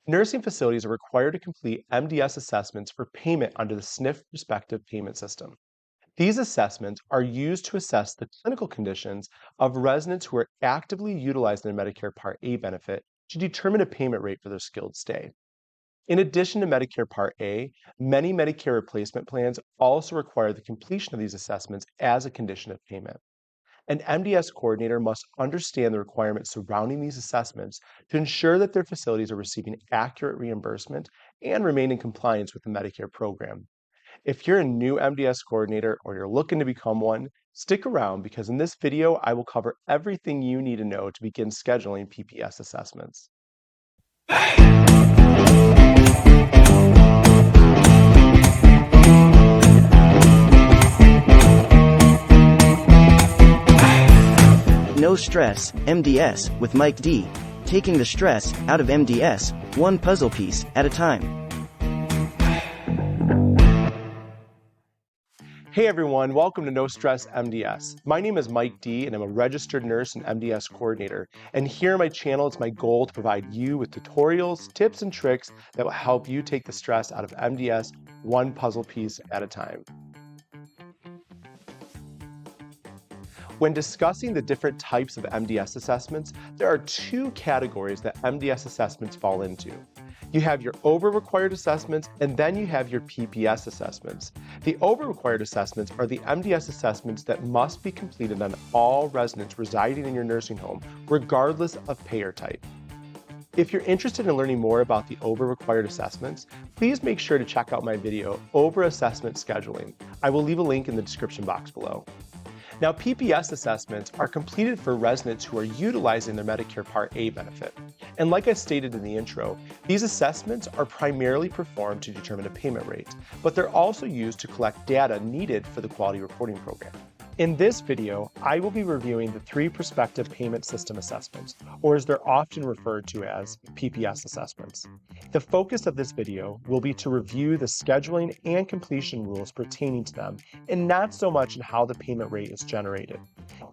Nursing facilities are required to complete MDS assessments for payment under the SNF prospective payment system. These assessments are used to assess the clinical conditions of residents who are actively utilizing their Medicare Part A benefit to determine a payment rate for their skilled stay. In addition to Medicare Part A, many Medicare replacement plans also require the completion of these assessments as a condition of payment. An MDS coordinator must understand the requirements surrounding these assessments to ensure that their facilities are receiving accurate reimbursement and remain in compliance with the Medicare program. If you're a new MDS coordinator or you're looking to become one, stick around because in this video, I will cover everything you need to know to begin scheduling PPS assessments. No Stress, MDS, with Mike D. Taking the stress out of MDS, one puzzle piece at a time. Hey everyone, welcome to No Stress MDS. My name is Mike D and I'm a registered nurse and MDS coordinator. And here on my channel, it's my goal to provide you with tutorials, tips, and tricks that will help you take the stress out of MDS one puzzle piece at a time. When discussing the different types of MDS assessments, there are two categories that MDS assessments fall into. You have your OBRA-required assessments, and then you have your PPS assessments. The OBRA-required assessments are the MDS assessments that must be completed on all residents residing in your nursing home, regardless of payer type. If you're interested in learning more about the OBRA-required assessments, please make sure to check out my video, OBRA Assessment Scheduling. I will leave a link in the description box below. Now, PPS assessments are completed for residents who are utilizing their Medicare Part A benefit. And like I stated in the intro, these assessments are primarily performed to determine a payment rate, but they're also used to collect data needed for the quality reporting program. In this video, I will be reviewing the three prospective payment system assessments, or as they're often referred to as PPS assessments. The focus of this video will be to review the scheduling and completion rules pertaining to them, and not so much in how the payment rate is generated.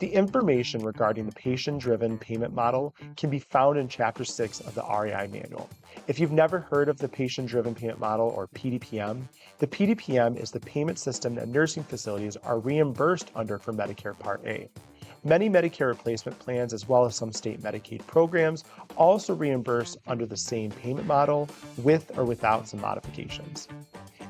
The information regarding the patient-driven payment model can be found in Chapter 6 of the RAI Manual. If you've never heard of the patient-driven payment model, or PDPM, the PDPM is the payment system that nursing facilities are reimbursed under for Medicare Part A. Many Medicare replacement plans, as well as some state Medicaid programs, also reimburse under the same payment model with or without some modifications.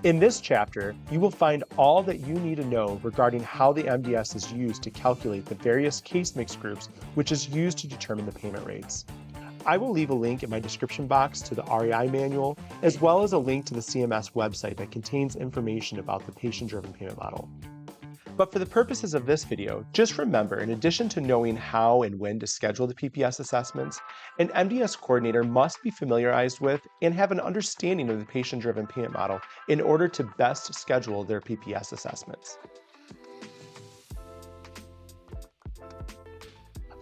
In this chapter, you will find all that you need to know regarding how the MDS is used to calculate the various case mix groups, which is used to determine the payment rates. I will leave a link in my description box to the RAI Manual, as well as a link to the CMS website that contains information about the patient-driven payment model. But for the purposes of this video, just remember, in addition to knowing how and when to schedule the PPS assessments, an MDS coordinator must be familiarized with and have an understanding of the patient-driven payment model in order to best schedule their PPS assessments.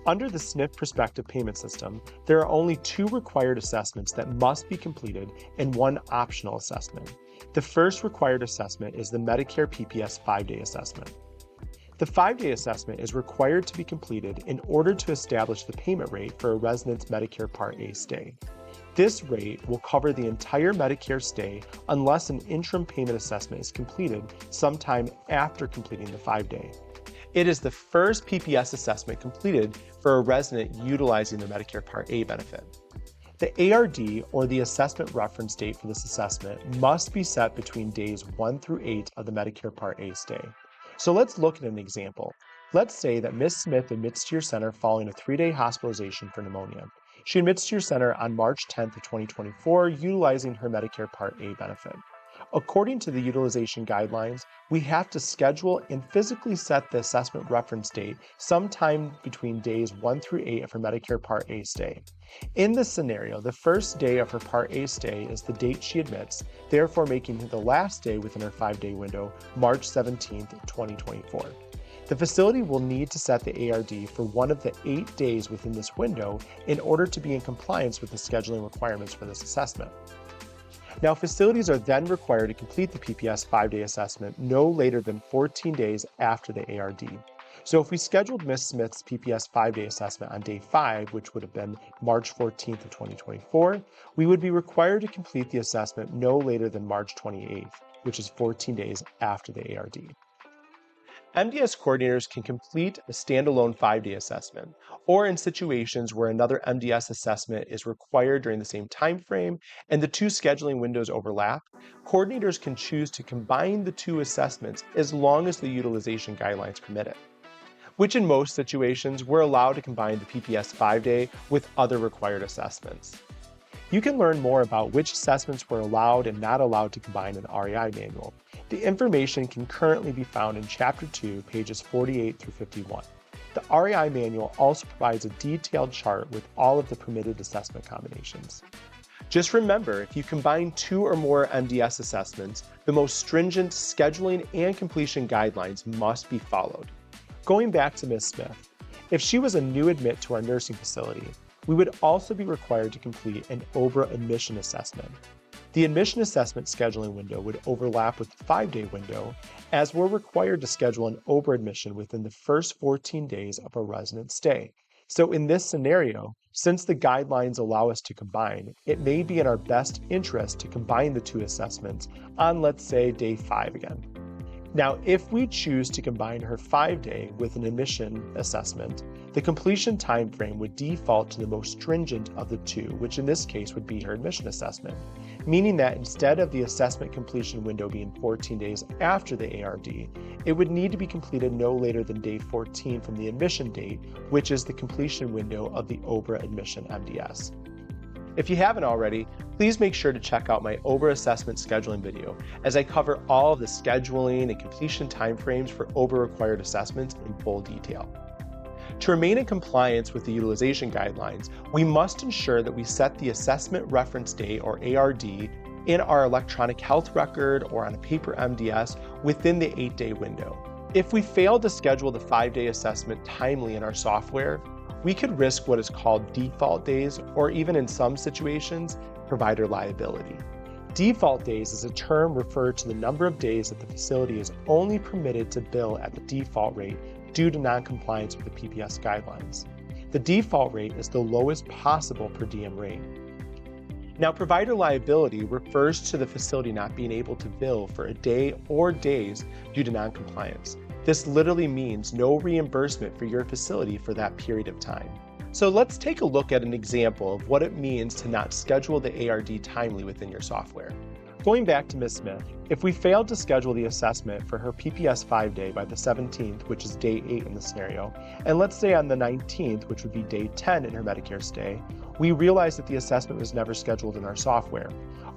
Under the SNF prospective payment system, there are only two required assessments that must be completed and one optional assessment. The first required assessment is the Medicare PPS 5-day assessment. The 5-day assessment is required to be completed in order to establish the payment rate for a resident's Medicare Part A stay. This rate will cover the entire Medicare stay unless an interim payment assessment is completed sometime after completing the 5-day. It is the first PPS assessment completed for a resident utilizing their Medicare Part A benefit. The ARD, or the assessment reference date for this assessment, must be set between days 1 through 8 of the Medicare Part A stay. So let's look at an example. Let's say that Ms. Smith admits to your center following a 3-day hospitalization for pneumonia. She admits to your center on March 10th of 2024 utilizing her Medicare Part A benefit. According to the utilization guidelines, we have to schedule and physically set the assessment reference date sometime between days 1 through 8 of her Medicare Part A stay. In this scenario, the first day of her Part A stay is the date she admits, therefore making the last day within her 5-day window, March 17th, 2024. The facility will need to set the ARD for one of the 8 days within this window in order to be in compliance with the scheduling requirements for this assessment. Now, facilities are then required to complete the PPS 5-day assessment no later than 14 days after the ARD. So if we scheduled Ms. Smith's PPS 5-day assessment on day 5, which would have been March 14th of 2024, we would be required to complete the assessment no later than March 28th, which is 14 days after the ARD. MDS coordinators can complete a standalone 5-day assessment, or in situations where another MDS assessment is required during the same time frame and the two scheduling windows overlap, coordinators can choose to combine the two assessments as long as the utilization guidelines permit it. Which in most situations, we're allowed to combine the PPS 5-day with other required assessments. You can learn more about which assessments we're allowed and not allowed to combine in the RAI Manual. The information can currently be found in Chapter 2, pages 48 through 51. The RAI Manual also provides a detailed chart with all of the permitted assessment combinations. Just remember, if you combine 2 or more MDS assessments, the most stringent scheduling and completion guidelines must be followed. Going back to Ms. Smith, if she was a new admit to our nursing facility, we would also be required to complete an OBRA admission assessment. The admission assessment scheduling window would overlap with the 5-day window, as we're required to schedule an OBRA admission within the first 14 days of a resident stay. So in this scenario, since the guidelines allow us to combine, it may be in our best interest to combine the two assessments on, let's say, day 5 again. Now, if we choose to combine her 5-day with an admission assessment, the completion time frame would default to the most stringent of the two, which in this case would be her admission assessment, meaning that instead of the assessment completion window being 14 days after the ARD, it would need to be completed no later than day 14 from the admission date, which is the completion window of the OBRA admission MDS. If you haven't already, please make sure to check out my OBRA assessment scheduling video, as I cover all of the scheduling and completion timeframes for OBRA required assessments in full detail. To remain in compliance with the utilization guidelines, we must ensure that we set the assessment reference date, or ARD, in our electronic health record or on a paper MDS within the 8-day window. If we fail to schedule the 5-day assessment timely in our software, we could risk what is called default days, or even in some situations, provider liability. Default days is a term referred to the number of days that the facility is only permitted to bill at the default rate due to noncompliance with the PPS guidelines. The default rate is the lowest possible per diem rate. Now, provider liability refers to the facility not being able to bill for a day or days due to noncompliance. This literally means no reimbursement for your facility for that period of time. So let's take a look at an example of what it means to not schedule the ARD timely within your software. Going back to Ms. Smith, if we failed to schedule the assessment for her PPS 5-day by the 17th, which is day 8 in the scenario, and let's say on the 19th, which would be day 10 in her Medicare stay, we realized that the assessment was never scheduled in our software.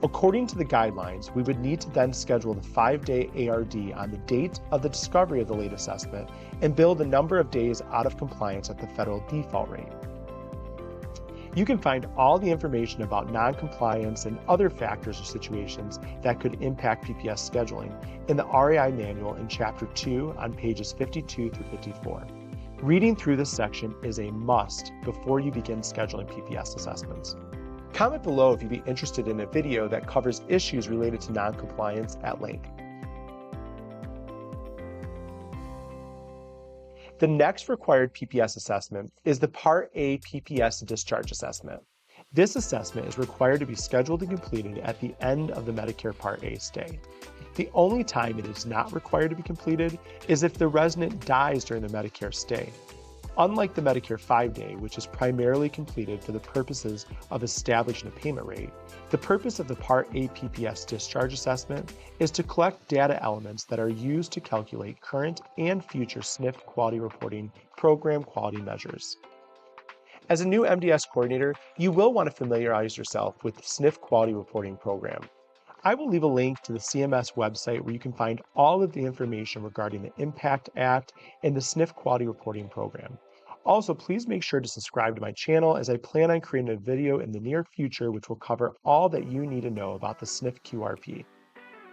According to the guidelines, we would need to then schedule the 5-day ARD on the date of the discovery of the late assessment and bill the number of days out of compliance at the federal default rate. You can find all the information about noncompliance and other factors or situations that could impact PPS scheduling in the RAI Manual in Chapter 2 on pages 52 through 54. Reading through this section is a must before you begin scheduling PPS assessments. Comment below if you'd be interested in a video that covers issues related to noncompliance at length. The next required PPS assessment is the Part A PPS discharge assessment. This assessment is required to be scheduled and completed at the end of the Medicare Part A stay. The only time it is not required to be completed is if the resident dies during the Medicare stay. Unlike the Medicare 5-day, which is primarily completed for the purposes of establishing a payment rate, the purpose of the Part A PPS discharge assessment is to collect data elements that are used to calculate current and future SNF quality reporting program quality measures. As a new MDS coordinator, you will want to familiarize yourself with the SNF quality reporting program. I will leave a link to the CMS website where you can find all of the information regarding the IMPACT Act and the SNF Quality Reporting Program. Also, please make sure to subscribe to my channel, as I plan on creating a video in the near future which will cover all that you need to know about the SNF QRP.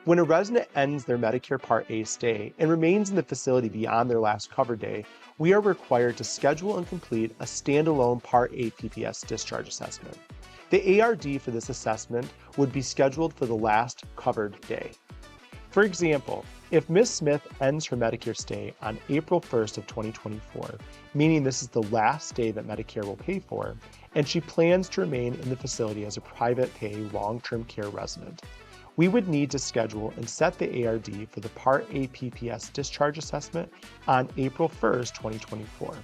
When a resident ends their Medicare Part A stay and remains in the facility beyond their last cover day, we are required to schedule and complete a standalone Part A PPS discharge assessment. The ARD for this assessment would be scheduled for the last covered day. For example, if Ms. Smith ends her Medicare stay on April 1st of 2024, meaning this is the last day that Medicare will pay for, and she plans to remain in the facility as a private pay long-term care resident, we would need to schedule and set the ARD for the Part A PPS discharge assessment on April 1st, 2024.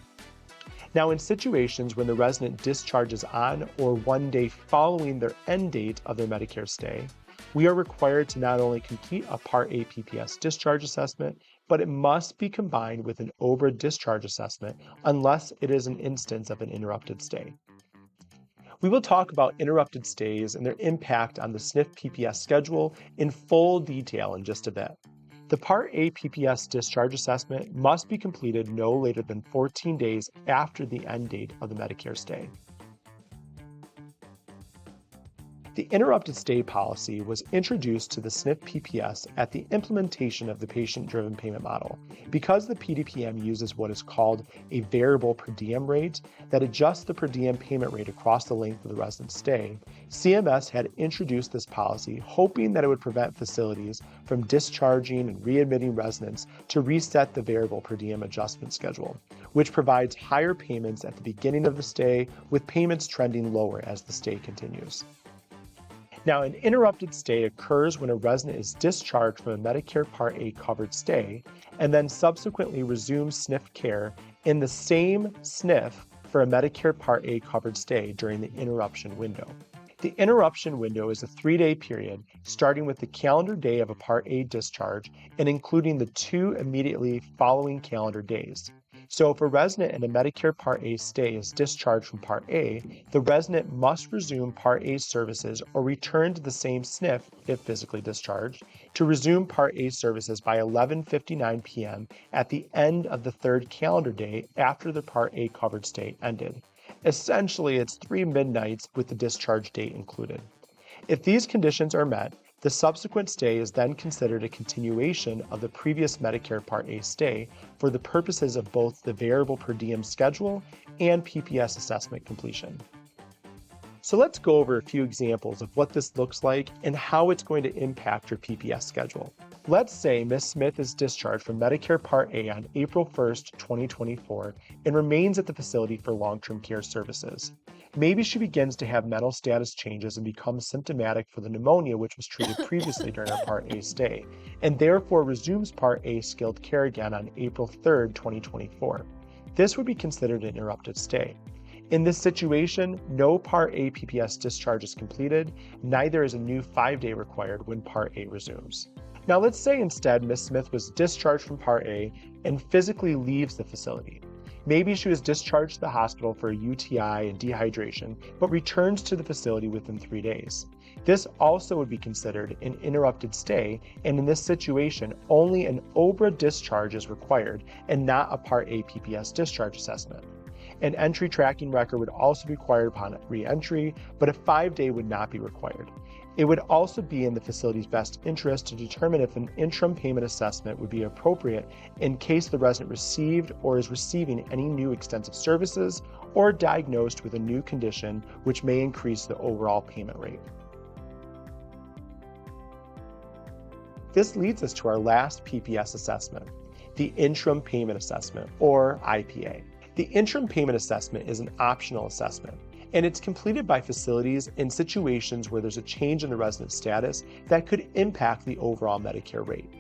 Now, in situations when the resident discharges on or 1 day following their end date of their Medicare stay, we are required to not only complete a Part A PPS discharge assessment, but it must be combined with an OBRA discharge assessment unless it is an instance of an interrupted stay. We will talk about interrupted stays and their impact on the SNF PPS schedule in full detail in just a bit. The Part A PPS discharge assessment must be completed no later than 14 days after the end date of the Medicare stay. The interrupted stay policy was introduced to the SNF PPS at the implementation of the patient-driven payment model. Because the PDPM uses what is called a variable per diem rate that adjusts the per diem payment rate across the length of the resident's stay, CMS had introduced this policy hoping that it would prevent facilities from discharging and readmitting residents to reset the variable per diem adjustment schedule, which provides higher payments at the beginning of the stay with payments trending lower as the stay continues. Now, an interrupted stay occurs when a resident is discharged from a Medicare Part A covered stay and then subsequently resumes SNF care in the same SNF for a Medicare Part A covered stay during the interruption window. The interruption window is a 3-day period starting with the calendar day of a Part A discharge and including the 2 immediately following calendar days. So if a resident in a Medicare Part A stay is discharged from Part A, the resident must resume Part A services or return to the same SNF, if physically discharged, to resume Part A services by 11:59 p.m. at the end of the 3rd calendar day after the Part A covered stay ended. Essentially, it's 3 midnights with the discharge date included. If these conditions are met, the subsequent stay is then considered a continuation of the previous Medicare Part A stay for the purposes of both the variable per diem schedule and PPS assessment completion. So let's go over a few examples of what this looks like and how it's going to impact your PPS schedule. Let's say Ms. Smith is discharged from Medicare Part A on April 1st, 2024, and remains at the facility for long-term care services. Maybe she begins to have mental status changes and becomes symptomatic for the pneumonia which was treated previously during her Part A stay, and therefore resumes Part A skilled care again on April 3rd, 2024. This would be considered an interrupted stay. In this situation, no Part A PPS discharge is completed, neither is a new 5-day required when Part A resumes. Now let's say instead Ms. Smith was discharged from Part A and physically leaves the facility. Maybe she was discharged to the hospital for a UTI and dehydration, but returns to the facility within 3 days. This also would be considered an interrupted stay, and in this situation, only an OBRA discharge is required and not a Part A PPS discharge assessment. An entry tracking record would also be required upon re-entry, but a 5-day would not be required. It would also be in the facility's best interest to determine if an interim payment assessment would be appropriate in case the resident received or is receiving any new extensive services or diagnosed with a new condition which may increase the overall payment rate. This leads us to our last PPS assessment, the interim payment assessment, or IPA. The interim payment assessment is an optional assessment, and it's completed by facilities in situations where there's a change in the resident's status that could impact the overall Medicare rate.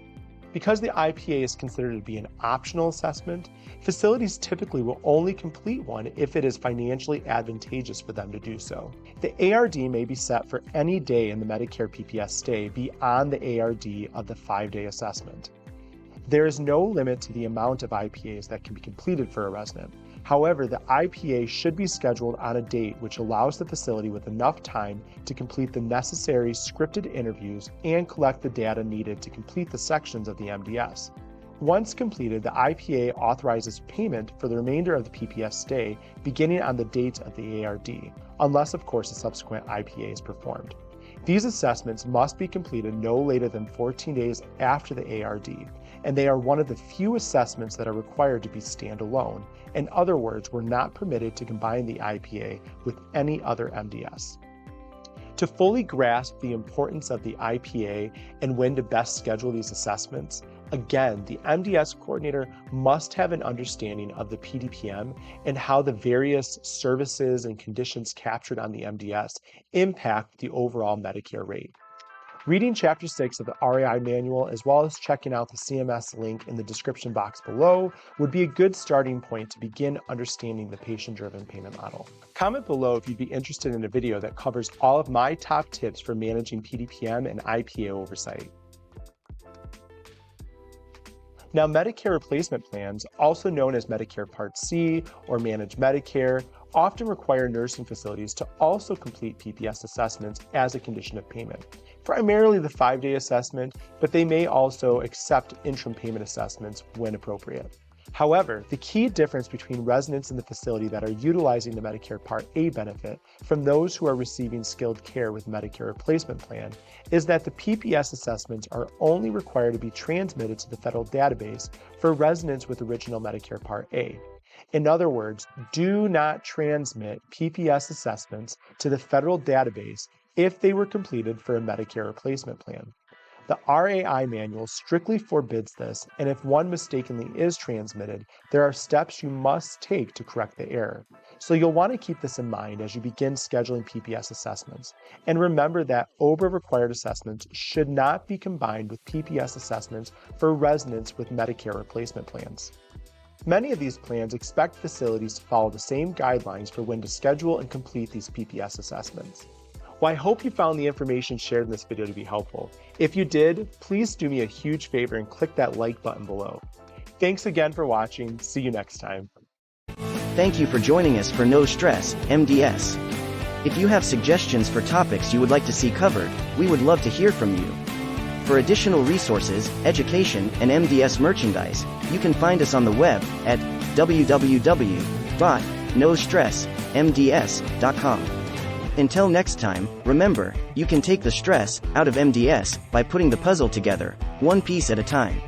Because the IPA is considered to be an optional assessment, facilities typically will only complete one if it is financially advantageous for them to do so. The ARD may be set for any day in the Medicare PPS stay beyond the ARD of the 5-day assessment. There is no limit to the amount of IPAs that can be completed for a resident. However, the IPA should be scheduled on a date which allows the facility with enough time to complete the necessary scripted interviews and collect the data needed to complete the sections of the MDS. Once completed, the IPA authorizes payment for the remainder of the PPS stay beginning on the date of the ARD, unless of course a subsequent IPA is performed. These assessments must be completed no later than 14 days after the ARD, and they are one of the few assessments that are required to be standalone. In other words, we're not permitted to combine the IPA with any other MDS. To fully grasp the importance of the IPA and when to best schedule these assessments, again, the MDS coordinator must have an understanding of the PDPM and how the various services and conditions captured on the MDS impact the overall Medicare rate. Reading Chapter 6 of the RAI Manual, as well as checking out the CMS link in the description box below, would be a good starting point to begin understanding the patient-driven payment model. Comment below if you'd be interested in a video that covers all of my top tips for managing PDPM and IPA oversight. Now, Medicare replacement plans, also known as Medicare Part C or Managed Medicare, often require nursing facilities to also complete PPS assessments as a condition of payment. Primarily the 5-day assessment, but they may also accept interim payment assessments when appropriate. However, the key difference between residents in the facility that are utilizing the Medicare Part A benefit from those who are receiving skilled care with Medicare replacement plan is that the PPS assessments are only required to be transmitted to the federal database for residents with original Medicare Part A. In other words, do not transmit PPS assessments to the federal database if they were completed for a Medicare replacement plan. The RAI Manual strictly forbids this, and if one mistakenly is transmitted, there are steps you must take to correct the error. So you'll want to keep this in mind as you begin scheduling PPS assessments. And remember that OBRA required assessments should not be combined with PPS assessments for residents with Medicare replacement plans. Many of these plans expect facilities to follow the same guidelines for when to schedule and complete these PPS assessments. Well, I hope you found the information shared in this video to be helpful. If you did, please do me a huge favor and click that like button below. Thanks again for watching. See you next time. Thank you for joining us for No Stress, MDS. If you have suggestions for topics you would like to see covered, we would love to hear from you. For additional resources, education, and MDS merchandise, you can find us on the web at www.nostressmds.com. Until next time, remember, you can take the stress out of MDS by putting the puzzle together, one piece at a time.